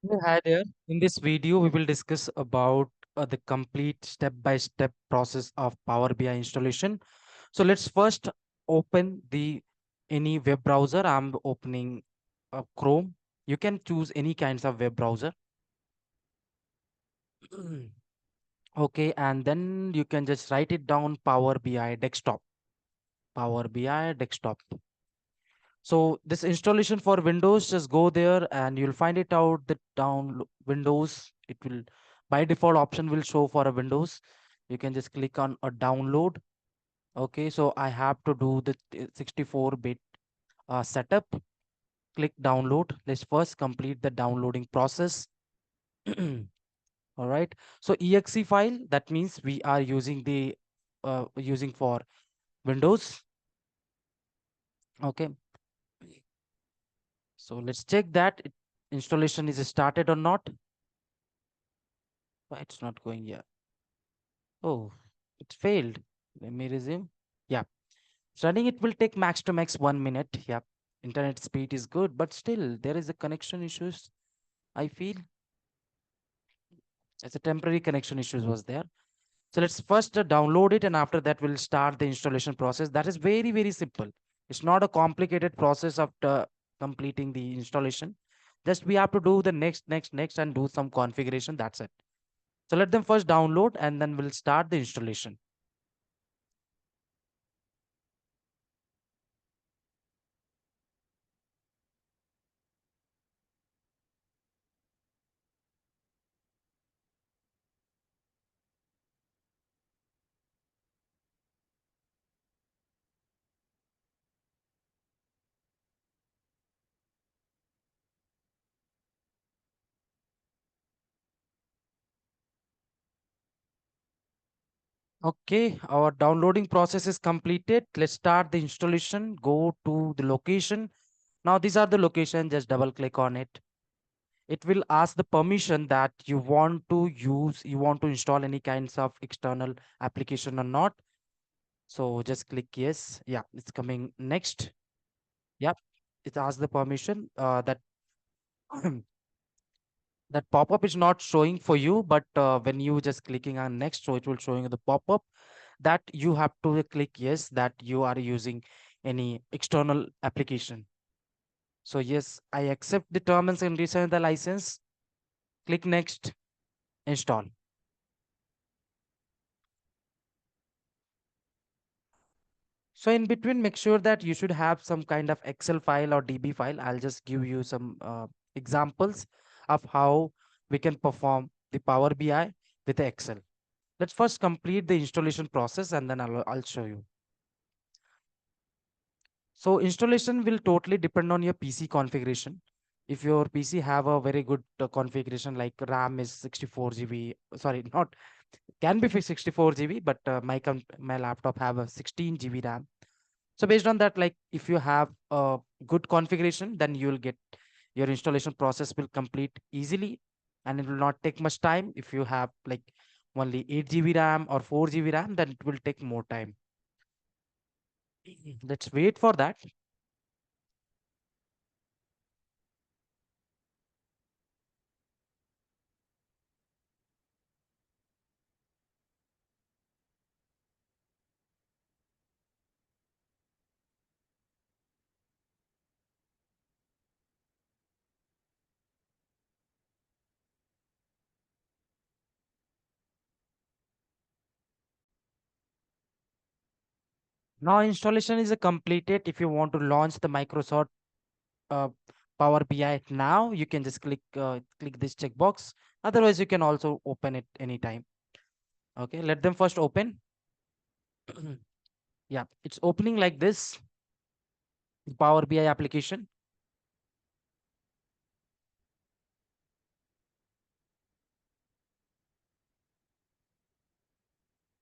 Hey, hi there. In this video, we will discuss about the complete step-by-step process of Power BI installation. So let's first open the any web browser. I'm opening Chrome. You can choose any kinds of web browser. Okay, and then you can just write it down Power BI desktop. Power BI desktop. So this installation for Windows, just go there and you'll find it out the down Windows. It will by default option will show for a Windows. You can just click on a download. Okay, so I have to do the 64-bit setup. Click download. Let's first complete the downloading process. All right. So exe file, that means we are using the using for Windows. Okay. So let's check that installation is started or not. Why it's not going here? Oh, it failed. Let me resume. Yeah. Running it will take max to max 1 minute. Yeah. Internet speed is good, but still there is a connection issues. I feel it's a temporary connection issues was there. So let's first download it and after that we'll start the installation process. That is very, very simple. It's not a complicated process of completing the installation. Just we have to do the next and do some configuration. That's it. So let them first download and then we'll start the installation. Okay, our downloading process is completed. Let's start the installation. Go to the location. Now these are the location. Just double click on it. It will ask the permission that you want to install any kinds of external application or not. So just click yes. Yeah, it's coming next. Yep, it asks the permission that that pop-up is not showing for you, but when you just clicking on next, so it will showing the pop-up that you have to click yes that you are using any external application. So yes, I accept the terms and conditions and the license. Click next, install. So in between, make sure that you should have some kind of Excel file or DB file. I'll just give you some examples of how we can perform the Power BI with Excel. Let's first complete the installation process and then I'll show you. So installation will totally depend on your PC configuration. If your PC have a very good configuration like RAM is 64 GB, sorry, not can be for 64 GB, but my laptop have a 16 GB RAM. So based on that, like if you have a good configuration, then you will get your installation process will complete easily and it will not take much time. If you have like only 8 GB RAM or 4 GB RAM, then it will take more time. Let's wait for that. Now installation is completed. If you want to launch the Microsoft uh, Power BI now, you can just click this checkbox. Otherwise, you can also open it anytime. Okay, let them first open. Yeah, it's opening like this, the Power BI application.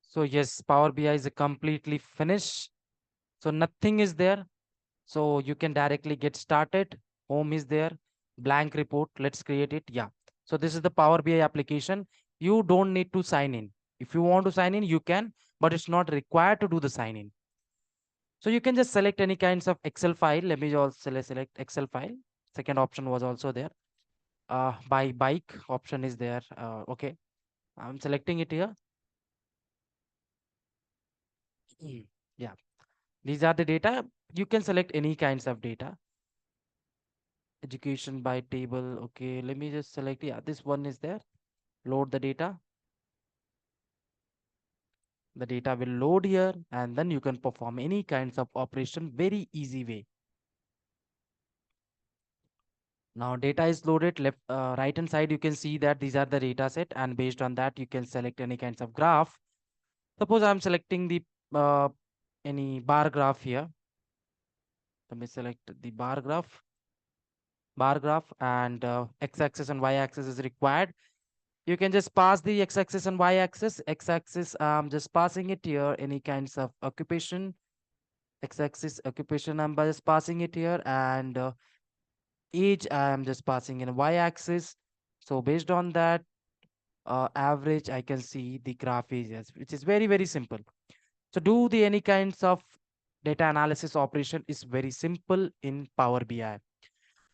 So yes, Power BI is completely finished. So nothing is there. So you can directly get started. Home is there. Blank report. Let's create it. Yeah. So this is the Power BI application. You don't need to sign in. If you want to sign in, you can, but it's not required to do the sign in. So you can just select any kinds of Excel file. Let me also select Excel file. Second option was also there. By bike option is there. Okay, I'm selecting it here. Yeah, these are the data. You can select any kinds of data. Education by table. Okay, let me just select. Yeah, this one is there. Load the data. The data will load here, and then you can perform any kinds of operation very easy way. Now data is loaded. Left, right hand side, you can see that these are the data set, and based on that, you can select any kinds of graph. Suppose I'm selecting the uh, any bar graph here. Let me select the bar graph, and x-axis and y-axis is required. You can just pass the x-axis and y-axis. X-axis, just passing it here. Any kinds of occupation. X-axis occupation, I'm just passing it here, and age, I'm just passing in y-axis. So based on that, average, I can see the graph areas, which is very, very simple. So do the any kinds of data analysis operation is very simple in Power BI.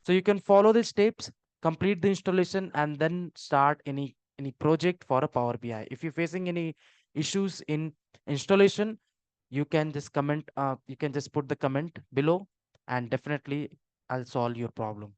So you can follow the steps, complete the installation, and then start any project for a Power BI. If you're facing any issues in installation, you can just comment. You can just put the comment below, and definitely I'll solve your problem.